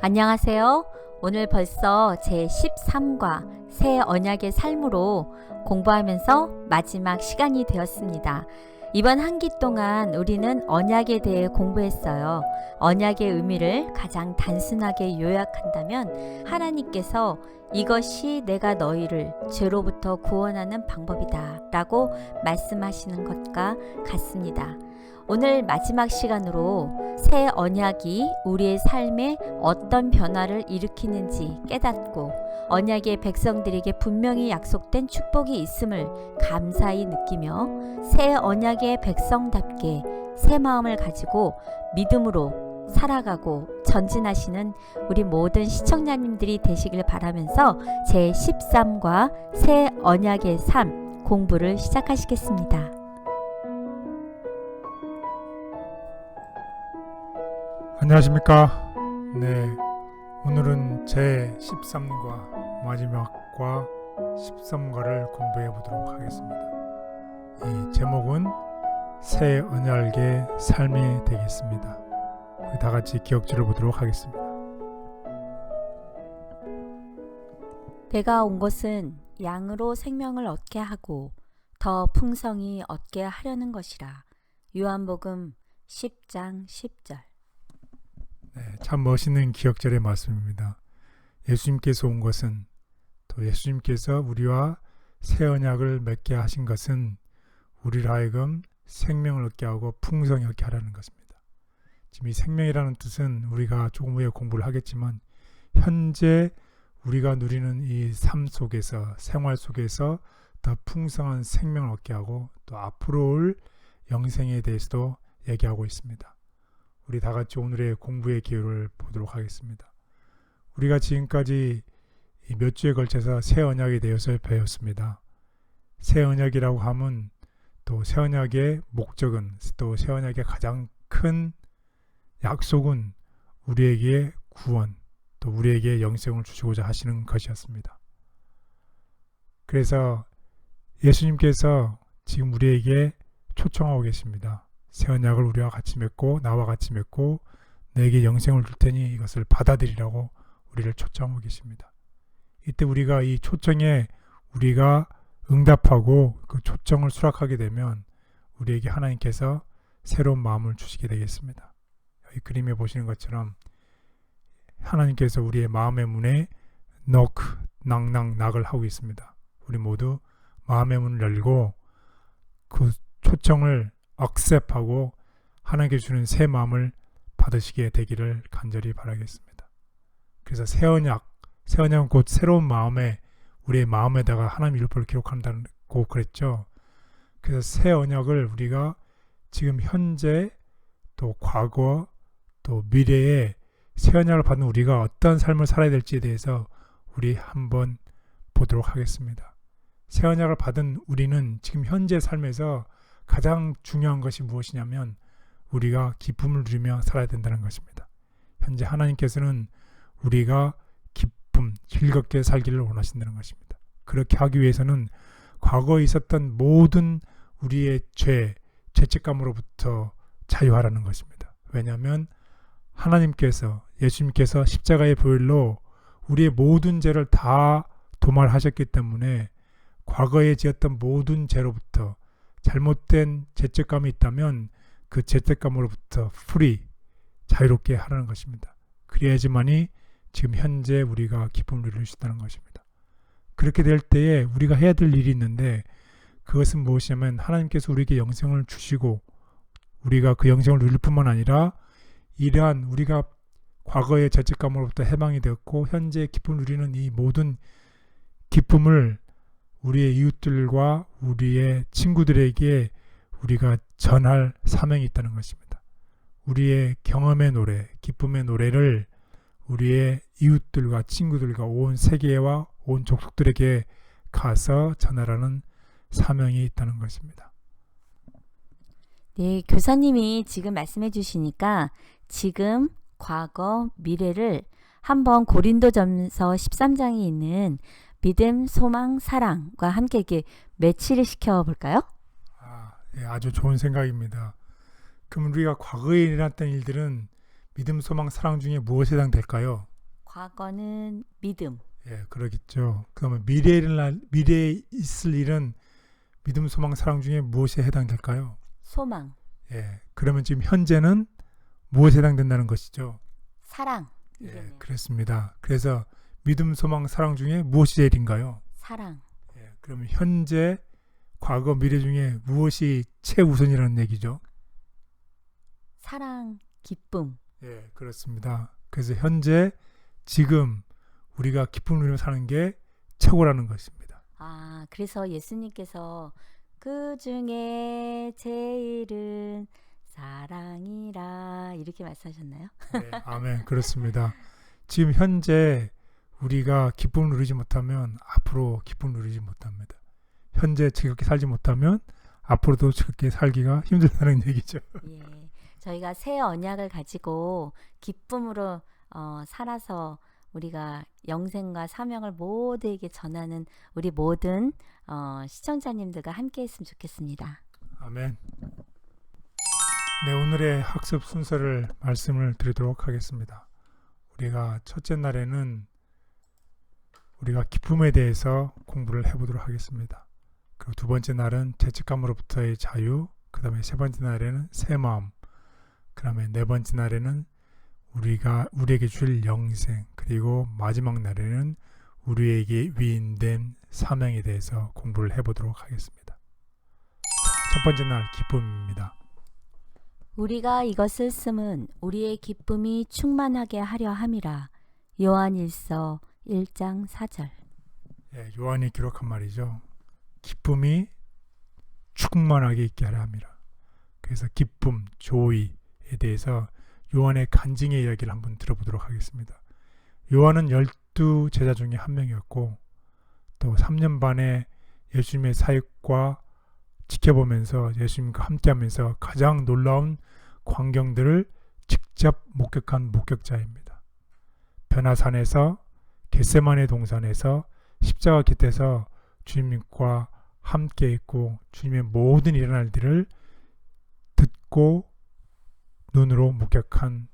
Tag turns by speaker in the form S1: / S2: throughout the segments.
S1: 안녕하세요. 오늘 벌써 제13과 새 언약의 삶으로 공부하면서 마지막 시간이 되었습니다. 이번 한 기 동안 우리는 언약에 대해 공부했어요. 언약의 의미를 가장 단순하게 요약한다면 하나님께서 이것이 내가 너희를 죄로부터 구원하는 방법이다 라고 말씀하시는 것과 같습니다. 오늘 마지막 시간으로 새 언약이 우리의 삶에 어떤 변화를 일으키는지 깨닫고 언약의 백성들에게 분명히 약속된 축복이 있음을 감사히 느끼며 새 언약의 백성답게 새 마음을 가지고 믿음으로 살아가고 전진하시는 우리 모든 시청자님들이 되시길 바라면서 제13과 새 언약의 삶 공부를 시작하시겠습니다.
S2: 안녕하십니까. 네, 오늘은 제13과 마지막과 13과를 공부해 보도록 하겠습니다. 이 제목은 새 언약의 삶이 되겠습니다. 우리 다 같이 기억줄을 보도록 하겠습니다.
S1: 내가 온 것은 양으로 생명을 얻게 하고 더 풍성히 얻게 하려는 것이라. 요한복음 10장 10절.
S2: 네, 참 멋있는 기억절의 말씀입니다. 예수님께서 온 것은, 또 예수님께서 우리와 새 언약을 맺게 하신 것은 우리를 하여금 생명을 얻게 하고 풍성히 얻게 하라는 것입니다. 지금 이 생명이라는 뜻은 우리가 조금 후에 공부를 하겠지만 현재 우리가 누리는 이 삶 속에서, 생활 속에서 더 풍성한 생명을 얻게 하고 또 앞으로 올 영생에 대해서도 얘기하고 있습니다. 우리 다 같이 오늘의 공부의 기회를 보도록 하겠습니다. 우리가 지금까지 몇 주에 걸쳐서 새 언약에 대해서 배웠습니다. 새 언약이라고 하면 또 새 언약의 목적은, 또 새 언약의 가장 큰 약속은 우리에게 구원, 또 우리에게 영생을 주시고자 하시는 것이었습니다. 그래서 예수님께서 지금 우리에게 초청하고 계십니다. 새 언약을 우리와 같이 맺고 나와 같이 맺고 너에게 영생을 줄 테니 이것을 받아들이라고 우리를 초청하고 계십니다. 이때 우리가 이 초청에 우리가 응답하고 그 초청을 수락하게 되면 우리에게 하나님께서 새로운 마음을 주시게 되겠습니다. 여기 그림에 보시는 것처럼 하나님께서 우리의 마음의 문에 낙을 하고 있습니다. 우리 모두 마음의 문을 열고 그 초청을 accept하고 하나님께 주는 새 마음을 받으시게 되기를 간절히 바라겠습니다. 그래서 새 언약은 곧 새로운 마음에, 우리의 마음에다가 하나님의 율법을 기록한다고 그랬죠. 그래서 새 언약을 우리가 지금 현재 또 과거 또 미래에 새 언약을 받는 우리가 어떤 삶을 살아야 될지에 대해서 우리 한번 보도록 하겠습니다. 새 언약을 받은 우리는 지금 현재 삶에서 가장 중요한 것이 무엇이냐면 우리가 기쁨을 누리며 살아야 된다는 것입니다. 현재 하나님께서는 우리가 기쁨, 즐겁게 살기를 원하신다는 것입니다. 그렇게 하기 위해서는 과거에 있었던 모든 우리의 죄책감으로부터 자유하라는 것입니다. 왜냐하면 하나님께서, 예수님께서 십자가의 보혈로 우리의 모든 죄를 다 도말하셨기 때문에 과거에 지었던 모든 죄로부터 잘못된 죄책감이 있다면 그 죄책감으로부터 자유롭게 하라는 것입니다. 그래야지만이 지금 현재 우리가 기쁨을 누릴 수 있다는 것입니다. 그렇게 될 때에 우리가 해야 될 일이 있는데 그것은 무엇이냐면 하나님께서 우리에게 영생을 주시고 우리가 그 영생을 누릴 뿐만 아니라 이러한 우리가 과거의 죄책감으로부터 해방이 되었고 현재 기쁨을 누리는 이 모든 기쁨을 우리의 이웃들과 우리의 친구들에게 우리가 전할 사명이 있다는 것입니다. 우리의 경험의 노래, 기쁨의 노래를 우리의 이웃들과 친구들과 온 세계와 온 족속들에게 가서 전하라는 사명이 있다는 것입니다.
S1: 네, 교사님이 지금 말씀해 주시니까 지금, 과거, 미래를 한번 고린도전서 13장에 있는 믿음, 소망, 사랑과 함께 이렇게 매치를 시켜볼까요?
S2: 아주 좋은 생각입니다. 그럼 우리가 과거에 일어났던 일들은 믿음, 소망, 사랑 중에 무엇에 해당될까요?
S1: 과거는 믿음,
S2: 예, 그러겠죠. 그러면 미래에 있을 일은 믿음, 소망, 사랑 중에 무엇에 해당될까요?
S1: 소망,
S2: 예, 그러면 지금 현재는 무엇에 해당된다는 것이죠?
S1: 사랑.
S2: 예,
S1: 이게네요.
S2: 그렇습니다. 그래서 믿음, 소망, 사랑 중에 무엇이 제일인가요?
S1: 사랑,
S2: 예, 그러면 현재, 과거, 미래 중에 무엇이 최우선이라는 얘기죠?
S1: 사랑, 기쁨.
S2: 예, 그렇습니다. 그래서 현재, 지금 우리가 기쁨을 누리며 사는 게 최고라는 것입니다.
S1: 아, 그래서 예수님께서 그 중에 제일은 사랑이라 이렇게 말씀하셨나요?
S2: 네, 아멘. 그렇습니다. 지금 현재 우리가 기쁨을 누리지 못하면 앞으로 기쁨을 누리지 못합니다. 현재 즐겁게 살지 못하면 앞으로도 즐겁게 살기가 힘들다는 얘기죠.
S1: 예, 저희가 새 언약을 가지고 기쁨으로 살아서 우리가 영생과 사명을 모두에게 전하는 우리 모든 시청자님들과 함께 했으면 좋겠습니다.
S2: 아멘. 네, 오늘의 학습 순서를 말씀을 드리도록 하겠습니다. 우리가 첫째 날에는 우리가 기쁨에 대해서 공부를 해보도록 하겠습니다. 그리고 두 번째 날은 죄책감으로부터의 자유, 그 다음에 세 번째 날에는 새 마음, 그 다음에 네 번째 날에는 우리에게 줄 영생, 그리고 마지막 날에는 우리에게 위임된 사명에 대해서 공부를 해보도록 하겠습니다. 첫 번째 날 기쁨입니다.
S1: 우리가 이것을 쓰면 우리의 기쁨이 충만하게 하려 함이라. 요한일서 1장 4절.
S2: 예, 요한이 기록한 말이죠. 기쁨이 충만하게 있게 하려 함이라. 그래서 기쁨, 조이에 대해서 요한의 간증의 이야기를 한번 들어보도록 하겠습니다. 요한은 12제자 중에 한 명이었고 또 3년 반의 예수님의 사역과 지켜보면서 예수님과 함께하면서 가장 놀라운 광경들을 직접 목격한 목격자입니다. 변화산에서, 겟세마네 동산에서, 십자가 곁에서 주님과 함께 있고 주님의 모든 일어날 일을 듣고 눈으로 목격한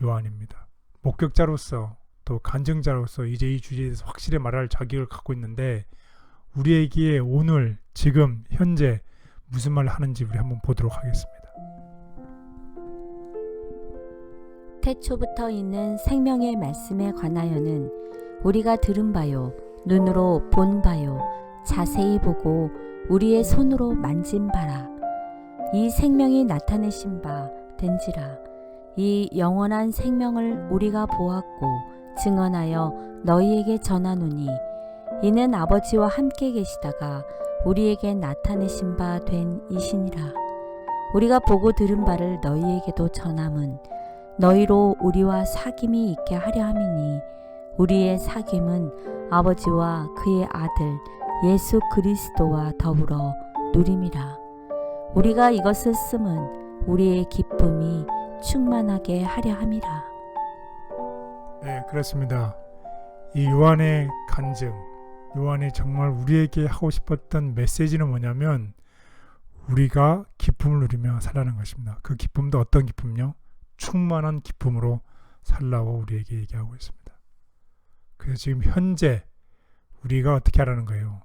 S2: 요한입니다. 목격자로서 또 간증자로서 이제 이 주제에 대해서 확실히 말할 자격을 갖고 있는데 우리에게 오늘 지금 현재 무슨 말을 하는지 우리 한번 보도록 하겠습니다.
S1: 태초부터 있는 생명의 말씀에 관하여는 우리가 들은 바요, 눈으로 본 바요, 자세히 보고 우리의 손으로 만진 바라. 이 생명이 나타내신 바 된지라. 이 영원한 생명을 우리가 보았고 증언하여 너희에게 전하노니 이는 아버지와 함께 계시다가 우리에게 나타내신 바 된 이시니라. 우리가 보고 들은 바를 너희에게도 전함은 너희로 우리와 사귐이 있게 하려 함이니 우리의 사귐은 아버지와 그의 아들 예수 그리스도와 더불어 누림이라. 우리가 이것을 쓰면 우리의 기쁨이 충만하게 하려 함이라.
S2: 네, 그렇습니다. 이 요한의 간증, 요한이 정말 우리에게 하고 싶었던 메시지는 뭐냐면 우리가 기쁨을 누리며 살라는 것입니다. 그 기쁨도 어떤 기쁨요? 충만한 기쁨으로 살라고 우리에게 얘기하고 있습니다. 그래서 지금 현재 우리가 어떻게 하라는 거예요?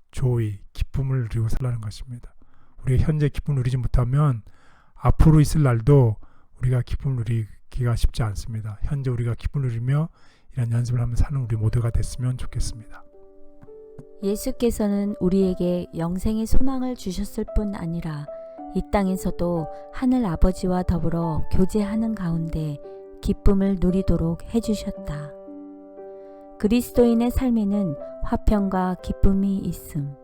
S2: 조이, 기쁨을 누리고 살라는 것입니다. 우리가 현재 기쁨을 누리지 못하면 앞으로 있을 날도 우리가 기쁨을 누리기가 쉽지 않습니다. 현재 우리가 기쁨을 누리며 이런 연습을 하면서 사는 우리 모두가 됐으면 좋겠습니다.
S1: 예수께서는 우리에게 영생의 소망을 주셨을 뿐 아니라 이 땅에서도 하늘 아버지와 더불어 교제하는 가운데 기쁨을 누리도록 해주셨다. 그리스도인의 삶에는 화평과 기쁨이 있음.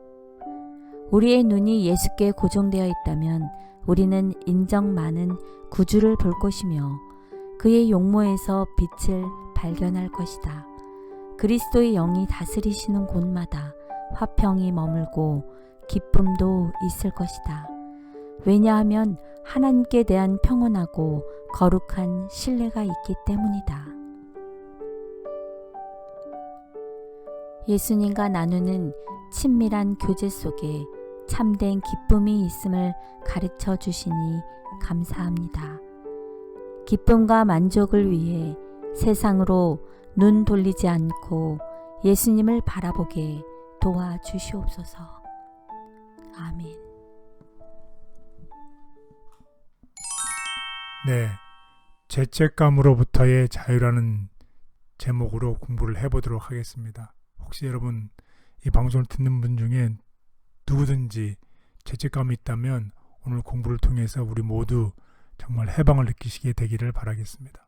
S1: 우리의 눈이 예수께 고정되어 있다면 우리는 인정 많은 구주를 볼 것이며 그의 용모에서 빛을 발견할 것이다. 그리스도의 영이 다스리시는 곳마다 화평이 머물고 기쁨도 있을 것이다. 왜냐하면 하나님께 대한 평온하고 거룩한 신뢰가 있기 때문이다. 예수님과 나누는 친밀한 교제 속에 참된 기쁨이 있음을 가르쳐 주시니 감사합니다. 기쁨과 만족을 위해 세상으로 눈 돌리지 않고 예수님을 바라보게 도와주시옵소서. 아멘.
S2: 네, 죄책감으로부터의 자유라는 제목으로 공부를 해보도록 하겠습니다. 혹시 여러분 이 방송을 듣는 분 중에 누구든지 죄책감이 있다면 오늘 공부를 통해서 우리 모두 정말 해방을 느끼시게 되기를 바라겠습니다.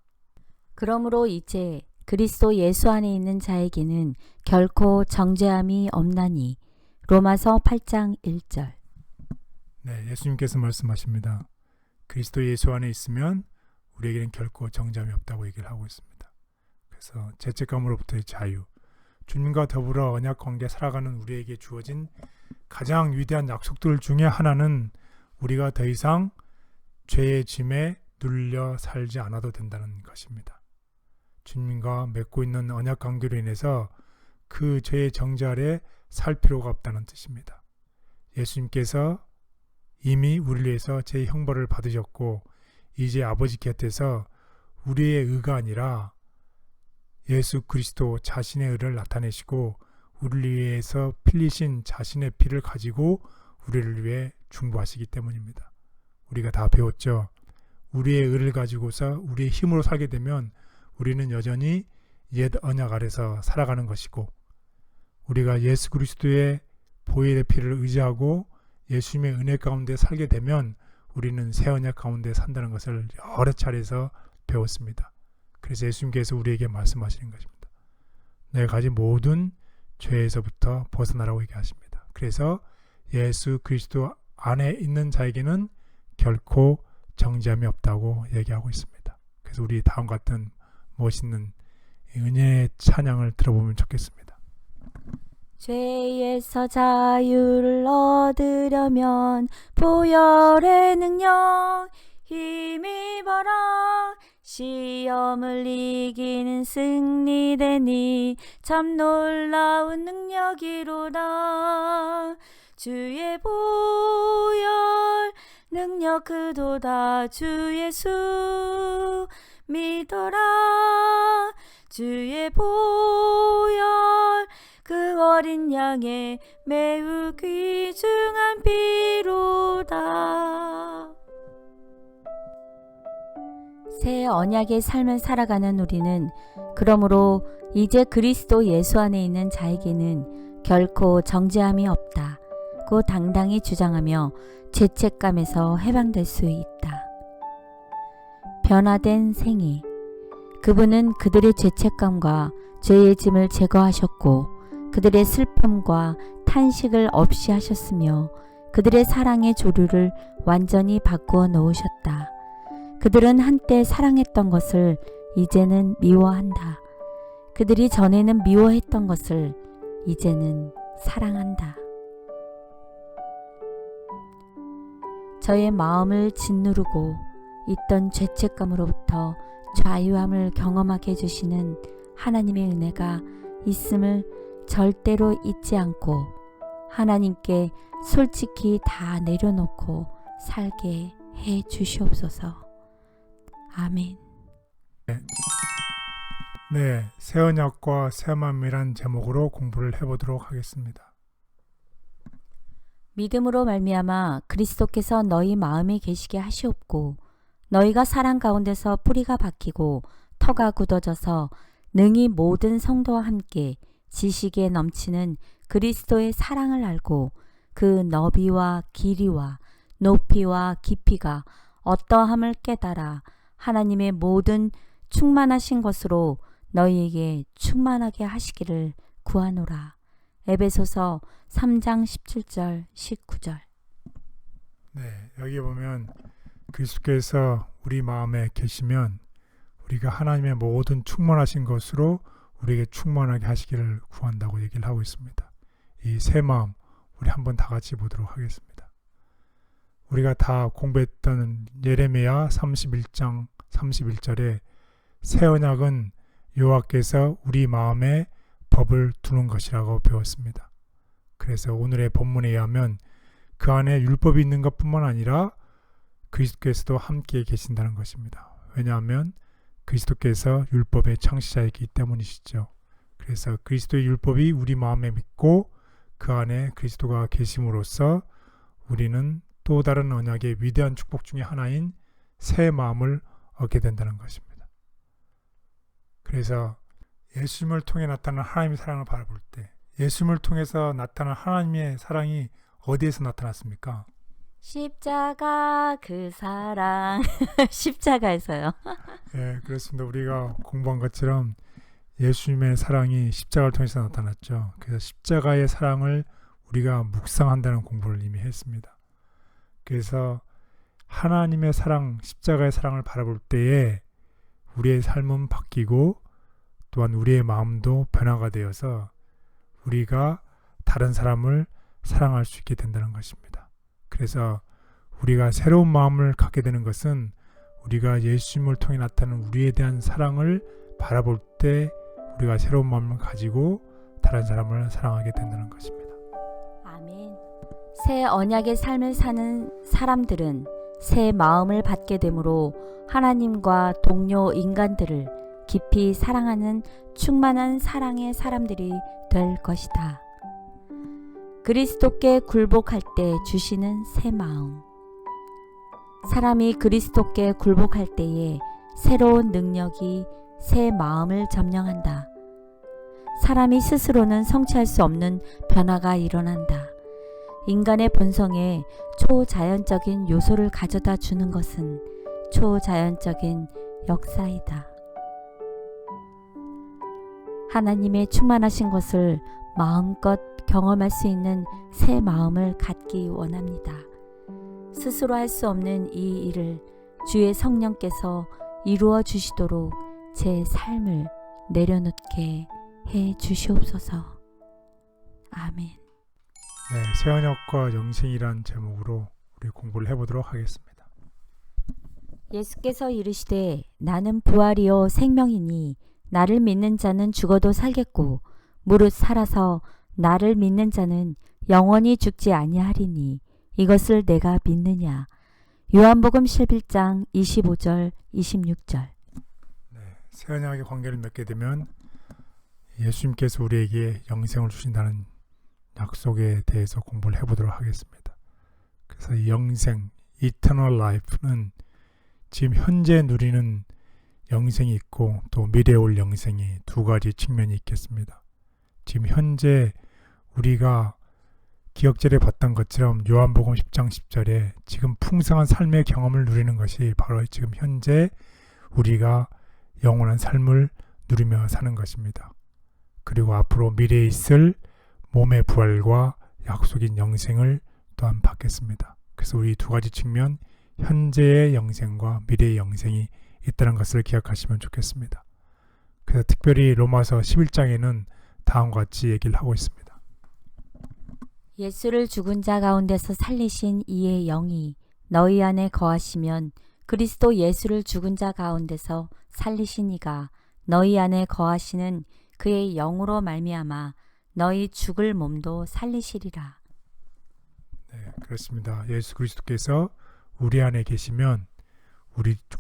S1: 그러므로 이제 그리스도 예수 안에 있는 자에게는 결코 정죄함이 없나니. 로마서 8장 1절.
S2: 네, 예수님께서 말씀하십니다. 그리스도 예수 안에 있으면 우리에게는 결코 정죄함이 없다고 얘기를 하고 있습니다. 그래서 죄책감으로부터의 자유, 주님과 더불어 언약 관계 살아가는 우리에게 주어진 가장 위대한 약속들 중에 하나는 우리가 더 이상 죄의 짐에 눌려 살지 않아도 된다는 것입니다. 주님과 맺고 있는 언약 관계로 인해서 그 죄의 정죄 아래 살 필요가 없다는 뜻입니다. 예수님께서 이미 우리를 위해서 제 형벌을 받으셨고 이제 아버지 곁에서 우리의 의가 아니라 예수 그리스도 자신의 의를 나타내시고 우리를 위해서 필리신 자신의 피를 가지고 우리를 위해 중보하시기 때문입니다. 우리가 다 배웠죠. 우리의 의를 가지고서 우리의 힘으로 살게 되면 우리는 여전히 옛 언약 아래서 살아가는 것이고, 우리가 예수 그리스도의 보혈의 피를 의지하고 예수님의 은혜 가운데 살게 되면 우리는 새 언약 가운데 산다는 것을 여러 차례에서 배웠습니다. 그래서 예수님께서 우리에게 말씀하시는 것입니다. 내가 가진 모든 죄에서부터 벗어나라고 얘기하십니다. 그래서 예수 그리스도 안에 있는 자에게는 결코 정죄함이 없다고 얘기하고 있습니다. 그래서 우리 다음 같은 멋있는 은혜의 찬양을 들어보면 좋겠습니다.
S1: 죄에서 자유를 얻으려면 보혈의 능력 힘입어라. 시험을 이기는 승리되니 참 놀라운 능력이로다. 주의 보혈 능력 그도다. 주 예수 믿어라. 주의 보혈 그 어린 양의 매우 귀중한 피로다. 새 언약의 삶을 살아가는 우리는 그러므로 이제 그리스도 예수 안에 있는 자에게는 결코 정죄함이 없다고 당당히 주장하며 죄책감에서 해방될 수 있다. 변화된 생애. 그분은 그들의 죄책감과 죄의 짐을 제거하셨고 그들의 슬픔과 탄식을 없이 하셨으며 그들의 사랑의 조류를 완전히 바꾸어 놓으셨다. 그들은 한때 사랑했던 것을 이제는 미워한다. 그들이 전에는 미워했던 것을 이제는 사랑한다. 저의 마음을 짓누르고 있던 죄책감으로부터 자유함을 경험하게 해주시는 하나님의 은혜가 있음을 절대로 잊지 않고 하나님께 솔직히 다 내려놓고 살게 해 주시옵소서. 아멘.
S2: 네, 새 언약과 새 마음이란 제목으로 공부를 해보도록 하겠습니다.
S1: 믿음으로 말미암아 그리스도께서 너희 마음에 계시게 하시옵고 너희가 사랑 가운데서 뿌리가 박히고 터가 굳어져서 능히 모든 성도와 함께 지식에 넘치는 그리스도의 사랑을 알고 그 너비와 길이와 높이와 깊이가 어떠함을 깨달아 하나님의 모든 충만하신 것으로 너희에게 충만하게 하시기를 구하노라. 에베소서 3장 17절 19절.
S2: 네, 여기 보면 그리스도께서 우리 마음에 계시면 우리가 하나님의 모든 충만하신 것으로 우리에게 충만하게 하시기를 구한다고 얘기를 하고 있습니다. 이 새 마음 우리 한번 다 같이 보도록 하겠습니다. 우리가 다 공부했던 예레미야 31장 31절에 새 언약은 여호와께서 우리 마음에 법을 두는 것이라고 배웠습니다. 그래서 오늘의 본문에 의하면 그 안에 율법이 있는 것뿐만 아니라 그리스도께서도 함께 계신다는 것입니다. 왜냐하면 그리스도께서 율법의 창시자이기 때문이시죠. 그래서 그리스도의 율법이 우리 마음에 믿고 그 안에 그리스도가 계심으로써 우리는 또 다른 언약의 위대한 축복 중에 하나인 새 마음을 얻게 된다는 것입니다. 그래서 예수님을 통해 나타나는 하나님의 사랑을 바라볼 때 예수님을 통해서 나타난 하나님의 사랑이 어디에서 나타났습니까?
S1: 십자가 그 사랑 십자가에서요.
S2: 예, 그렇습니다. 우리가 공부한 것처럼 예수님의 사랑이 십자가를 통해서 나타났죠. 그래서 십자가의 사랑을 우리가 묵상한다는 공부를 이미 했습니다. 그래서 하나님의 사랑, 십자가의 사랑을 바라볼 때에 우리의 삶은 바뀌고 또한 우리의 마음도 변화가 되어서 우리가 다른 사람을 사랑할 수 있게 된다는 것입니다. 그래서 우리가 새로운 마음을 갖게 되는 것은 우리가 예수님을 통해 나타나는 우리에 대한 사랑을 바라볼 때 우리가 새로운 마음을 가지고 다른 사람을 사랑하게 된다는 것입니다.
S1: 아멘. 새 언약의 삶을 사는 사람들은 새 마음을 받게 되므로 하나님과 동료 인간들을 깊이 사랑하는 충만한 사랑의 사람들이 될 것이다. 그리스도께 굴복할 때 주시는 새 마음. 사람이 그리스도께 굴복할 때에 새로운 능력이 새 마음을 점령한다. 사람이 스스로는 성취할 수 없는 변화가 일어난다. 인간의 본성에 초자연적인 요소를 가져다 주는 것은 초자연적인 역사이다. 하나님의 충만하신 것을 마음껏 경험할 수 있는 새 마음을 갖기 원합니다. 스스로 할 수 없는 이 일을 주의 성령께서 이루어 주시도록 제 삶을 내려놓게 해 주시옵소서. 아멘.
S2: 네, 새 언약과 영생이란 제목으로 우리 공부를 해보도록 하겠습니다.
S1: 예수께서 이르시되 나는 부활이요 생명이니 나를 믿는 자는 죽어도 살겠고 무릇 살아서 나를 믿는 자는 영원히 죽지 아니하리니 이것을 내가 믿느냐. 요한복음 11장 25절 26절.
S2: 네, 새 언약의 관계를 맺게 되면 예수님께서 우리에게 영생을 주신다는 약속에 대해서 공부를 해보도록 하겠습니다. 그래서 이 영생, Eternal Life는 지금 현재 누리는 영생이 있고 또 미래에 올 영생이 두 가지 측면이 있겠습니다. 지금 현재 우리가 기억절에 봤던 것처럼 요한복음 10장 10절에 지금 풍성한 삶의 경험을 누리는 것이 바로 지금 현재 우리가 영원한 삶을 누리며 사는 것입니다. 그리고 앞으로 미래에 있을 몸의 부활과 약속인 영생을 또한 받겠습니다. 그래서 우리 두 가지 측면, 현재의 영생과 미래의 영생이 있다는 것을 기억하시면 좋겠습니다. 그래서 특별히 로마서 11장에는 다음과 같이 얘기를 하고 있습니다.
S1: 예수를 죽은 자 가운데서 살리신 이의 영이 너희 안에 거하시면 그리스도 예수를 죽은 자 가운데서 살리신 이가 너희 안에 거하시는 그의 영으로 말미암아 너희 죽을 몸도 살리시리라.
S2: 네, 그렇습니다. 예수 그리스도께서 우리 안에 계시면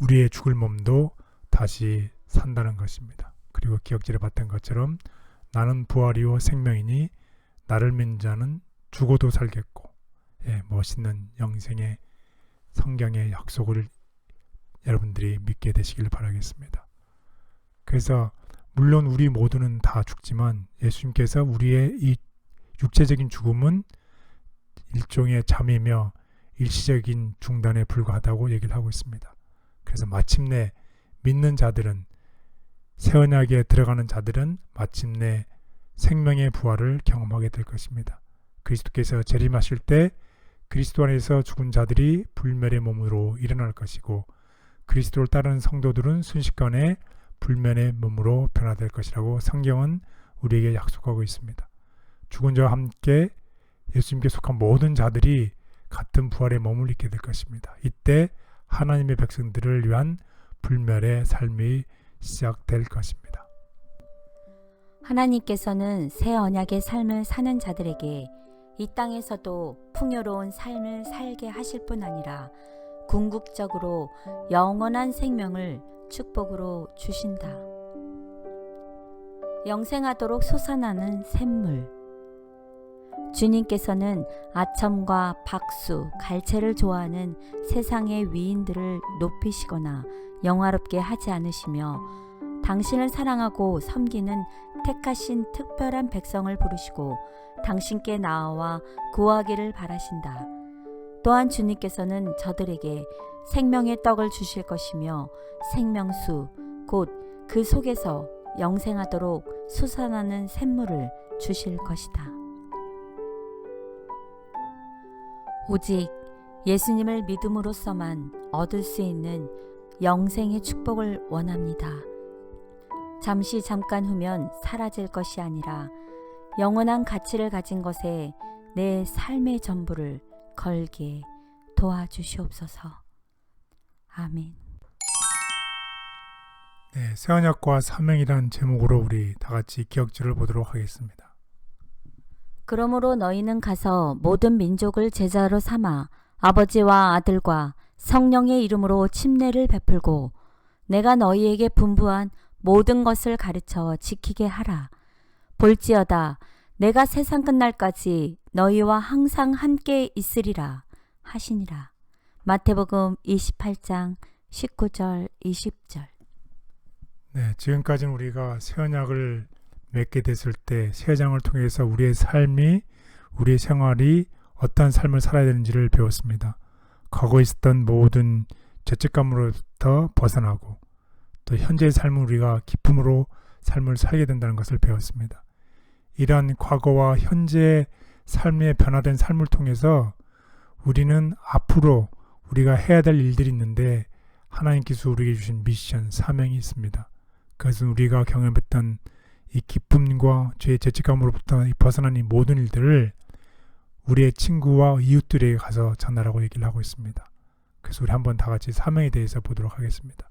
S2: 우리의 죽을 몸도 다시 산다는 것입니다. 그리고 기억절에 봤던 것처럼 나는 부활이요 생명이니 나를 믿는 자는 죽어도 살겠고, 멋있는 영생의 성경의 약속을 여러분들이 믿게 되시길 바라겠습니다. 그래서 물론 우리 모두는 다 죽지만 예수님께서 우리의 이 육체적인 죽음은 일종의 잠이며 일시적인 중단에 불과하다고 얘기를 하고 있습니다. 그래서 마침내 믿는 자들은, 새 언약에 들어가는 자들은 마침내 생명의 부활을 경험하게 될 것입니다. 그리스도께서 재림하실 때 그리스도 안에서 죽은 자들이 불멸의 몸으로 일어날 것이고 그리스도를 따르는 성도들은 순식간에 불멸의 몸으로 변화될 것이라고 성경은 우리에게 약속하고 있습니다. 죽은 자와 함께 예수님께 속한 모든 자들이 같은 부활의 몸을 입게 될 것입니다. 이때 하나님의 백성들을 위한 불멸의 삶이 시작될 것입니다.
S1: 하나님께서는 새 언약의 삶을 사는 자들에게 이 땅에서도 풍요로운 삶을 살게 하실 뿐 아니라 궁극적으로 영원한 생명을 축복으로 주신다. 영생하도록 솟아나는 샘물. 주님께서는 아첨과 박수, 갈채를 좋아하는 세상의 위인들을 높이시거나 영화롭게 하지 않으시며 당신을 사랑하고 섬기는 택하신 특별한 백성을 부르시고 당신께 나아와 구하기를 바라신다. 또한 주님께서는 저들에게 생명의 떡을 주실 것이며 생명수, 곧 그 속에서 영생하도록 솟아나는 샘물을 주실 것이다. 오직 예수님을 믿음으로써만 얻을 수 있는 영생의 축복을 원합니다. 잠깐 후면 사라질 것이 아니라 영원한 가치를 가진 것에 내 삶의 전부를 걸게 도와주시옵소서. 아멘.
S2: 네, 새 언약과 사명이라는 제목으로 우리 다 같이 기억절을 보도록 하겠습니다.
S1: 그러므로 너희는 가서 모든 민족을 제자로 삼아 아버지와 아들과 성령의 이름으로 침례를 베풀고 내가 너희에게 분부한 모든 것을 가르쳐 지키게 하라. 볼지어다 내가 세상 끝날까지 너희와 항상 함께 있으리라 하시니라. 마태복음 28장 19절 20절.
S2: 네, 지금까지는 우리가 새 언약을 맺게 됐을 때 새 장을 통해서 우리의 삶이, 우리의 생활이 어떤 삶을 살아야 되는지를 배웠습니다. 과거에 있었던 모든 죄책감으로부터 벗어나고 또 현재의 삶은 우리가 기쁨으로 삶을 살게 된다는 것을 배웠습니다. 이러한 과거와 현재의 삶의 변화된 삶을 통해서 우리는 앞으로 우리가 해야 될 일들이 있는데 하나님께서 우리에게 주신 미션, 사명이 있습니다. 그것은 우리가 경험했던 이 기쁨과 죄의 죄책감으로부터 벗어난 이 모든 일들을 우리의 친구와 이웃들에게 가서 전하라고 얘기를 하고 있습니다. 그래서 우리 한번 다 같이 사명에 대해서 보도록 하겠습니다.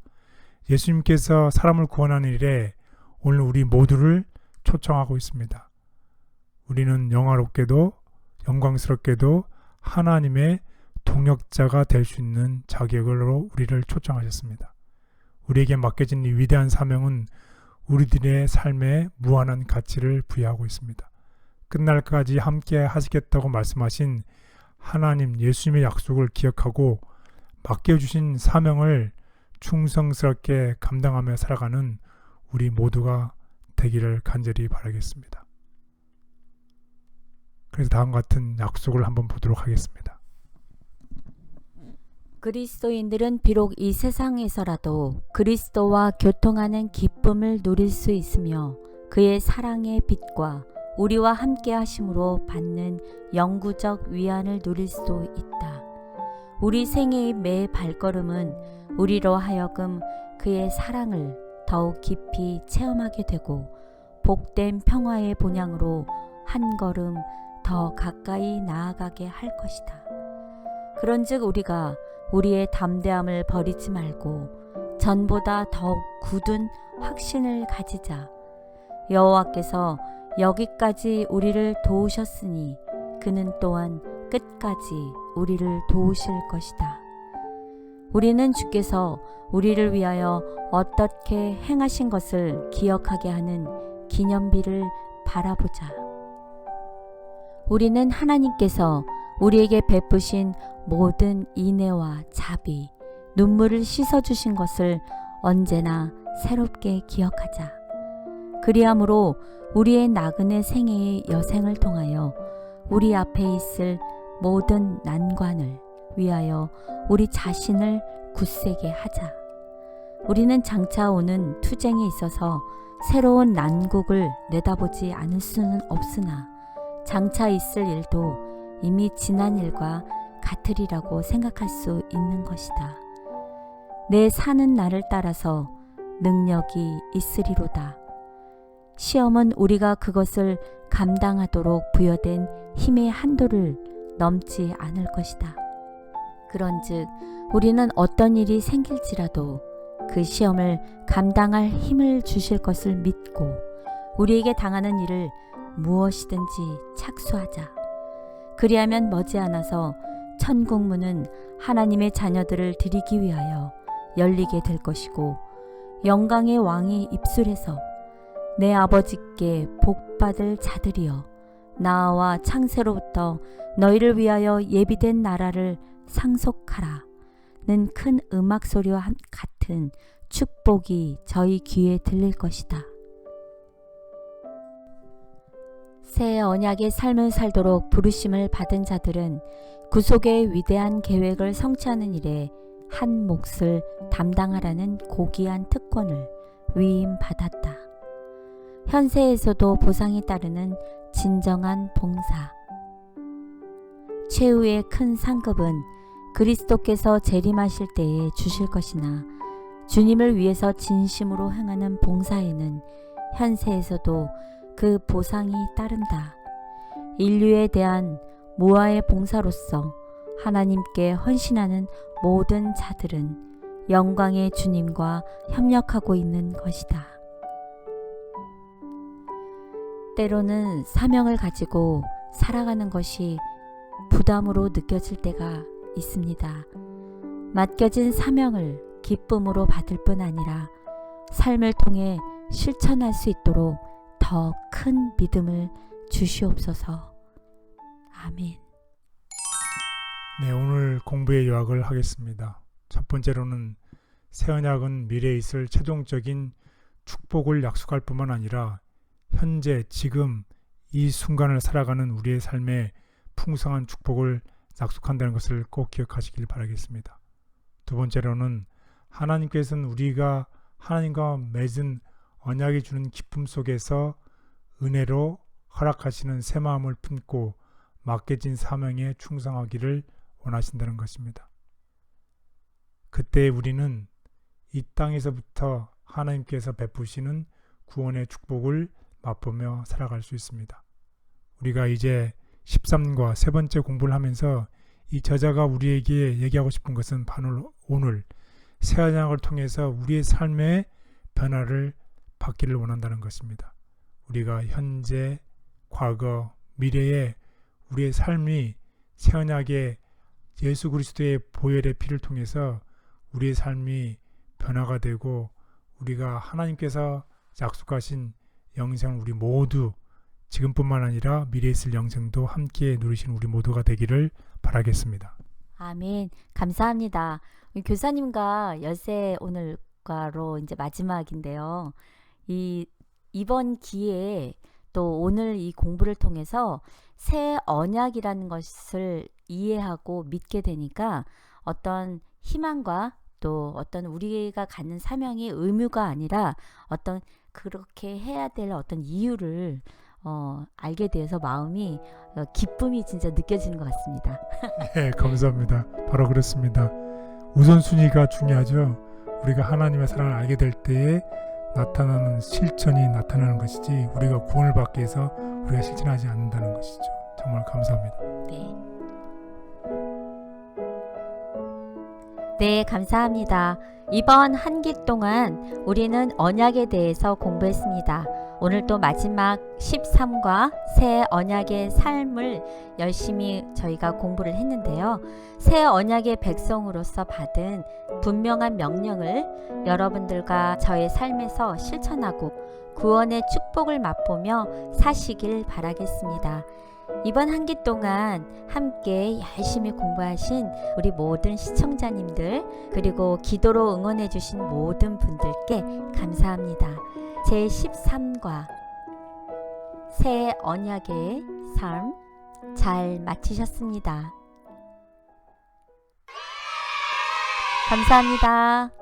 S2: 예수님께서 사람을 구원하는 일에 오늘 우리 모두를 초청하고 있습니다. 우리는 영화롭게도 영광스럽게도 하나님의 동역자가 될 수 있는 자격으로 우리를 초청하셨습니다. 우리에게 맡겨진 이 위대한 사명은 우리들의 삶에 무한한 가치를 부여하고 있습니다. 끝날까지 함께 하시겠다고 말씀하신 하나님 예수님의 약속을 기억하고 맡겨주신 사명을 충성스럽게 감당하며 살아가는 우리 모두가 되기를 간절히 바라겠습니다. 그래서 다음과 같은 약속을 한번 보도록 하겠습니다.
S1: 그리스도인들은 비록 이 세상에서라도 그리스도와 교통하는 기쁨을 누릴 수 있으며 그의 사랑의 빛과 우리와 함께 하심으로 받는 영구적 위안을 누릴 수도 있다. 우리 생애의 매 발걸음은 우리로 하여금 그의 사랑을 더욱 깊이 체험하게 되고 복된 평화의 본향으로 한 걸음 더 가까이 나아가게 할 것이다. 그런즉 우리가 우리의 담대함을 버리지 말고 전보다 더욱 굳은 확신을 가지자. 여호와께서 여기까지 우리를 도우셨으니 그는 또한 끝까지 우리를 도우실 것이다. 우리는 주께서 우리를 위하여 어떻게 행하신 것을 기억하게 하는 기념비를 바라보자. 우리는 하나님께서 우리에게 베푸신 모든 인애와 자비, 눈물을 씻어주신 것을 언제나 새롭게 기억하자. 그리함으로 우리의 나그네 생애의 여생을 통하여 우리 앞에 있을 모든 난관을 위하여 우리 자신을 굳세게 하자. 우리는 장차 오는 투쟁에 있어서 새로운 난국을 내다보지 않을 수는 없으나 장차 있을 일도 이미 지난 일과 같으리라고 생각할 수 있는 것이다. 내 사는 날을 따라서 능력이 있으리로다. 시험은 우리가 그것을 감당하도록 부여된 힘의 한도를 넘지 않을 것이다. 그런즉 우리는 어떤 일이 생길지라도 그 시험을 감당할 힘을 주실 것을 믿고 우리에게 당하는 일을 무엇이든지 착수하자. 그리하면 머지않아서 천국 문은 하나님의 자녀들을 드리기 위하여 열리게 될 것이고 영광의 왕이 입술에서 내 아버지께 복받을 자들이여 나와 창세로부터 너희를 위하여 예비된 나라를 상속하라 는 큰 음악 소리와 같은 축복이 저희 귀에 들릴 것이다. 새 언약의 삶을 살도록 부르심을 받은 자들은 구속의 위대한 계획을 성취하는 일에 한 몫을 담당하라는 고귀한 특권을 위임받았다. 현세에서도 보상이 따르는 진정한 봉사. 최후의 큰 상급은 그리스도께서 재림하실 때에 주실 것이나 주님을 위해서 진심으로 행하는 봉사에는 현세에서도 그 보상이 따른다. 인류에 대한 무아의 봉사로서 하나님께 헌신하는 모든 자들은 영광의 주님과 협력하고 있는 것이다. 때로는 사명을 가지고 살아가는 것이 부담으로 느껴질 때가 있습니다. 맡겨진 사명을 기쁨으로 받을 뿐 아니라 삶을 통해 실천할 수 있도록 더 큰 믿음을 주시옵소서. 아멘.
S2: 네, 오늘 공부의 요약을 하겠습니다. 첫 번째로는 새 언약은 미래에 있을 최종적인 축복을 약속할 뿐만 아니라 현재 지금 이 순간을 살아가는 우리의 삶에 풍성한 축복을 약속한다는 것을 꼭 기억하시길 바라겠습니다. 두 번째로는 하나님께서는 우리가 하나님과 맺은 언약이 주는 기쁨 속에서 은혜로 허락하시는 새 마음을 품고 맡겨진 사명에 충성하기를 원하신다는 것입니다. 그때 우리는 이 땅에서부터 하나님께서 베푸시는 구원의 축복을 맛보며 살아갈 수 있습니다. 우리가 이제 13과 세 번째 공부를 하면서 이 저자가 우리에게 얘기하고 싶은 것은 바로 오늘 새 언약을 통해서 우리의 삶의 변화를 받기를 원한다는 것입니다. 우리가 현재, 과거, 미래에 우리의 삶이 새 언약의 예수 그리스도의 보혈의 피를 통해서 우리의 삶이 변화가 되고 우리가 하나님께서 약속하신 영생을 우리 모두 지금뿐만 아니라 미래에 있을 영생도 함께 누리시는 우리 모두가 되기를 바라겠습니다.
S1: 아멘. 감사합니다. 교사님과 열세 오늘과로 이제 마지막인데요. 이번 기회에 또 오늘 이 공부를 통해서 새 언약이라는 것을 이해하고 믿게 되니까 어떤 희망과 또 어떤 우리가 갖는 사명이 의무가 아니라 어떤 그렇게 해야 될 어떤 이유를 알게 되어서 마음이 기쁨이 진짜 느껴지는 것 같습니다.
S2: 네, 감사합니다. 바로 그렇습니다. 우선순위가 중요하죠. 우리가 하나님의 사랑을 알게 될 때에 나타나는 실천이 나타나는 것이지 우리가 구원을 받기 위해서 우리가 실천하지 않는다는 것이죠. 정말 감사합니다.
S1: 네. 네, 감사합니다. 이번 한 기 동안 우리는 언약에 대해서 공부했습니다. 오늘 또 마지막 13과 새 언약의 삶을 열심히 저희가 공부를 했는데요. 새 언약의 백성으로서 받은 분명한 명령을 여러분들과 저의 삶에서 실천하고 구원의 축복을 맛보며 사시길 바라겠습니다. 이번 한 기 동안 함께 열심히 공부하신 우리 모든 시청자님들 그리고 기도로 응원해 주신 모든 분들께 감사합니다. 제13과 새 언약의 삶 잘 마치셨습니다. 감사합니다.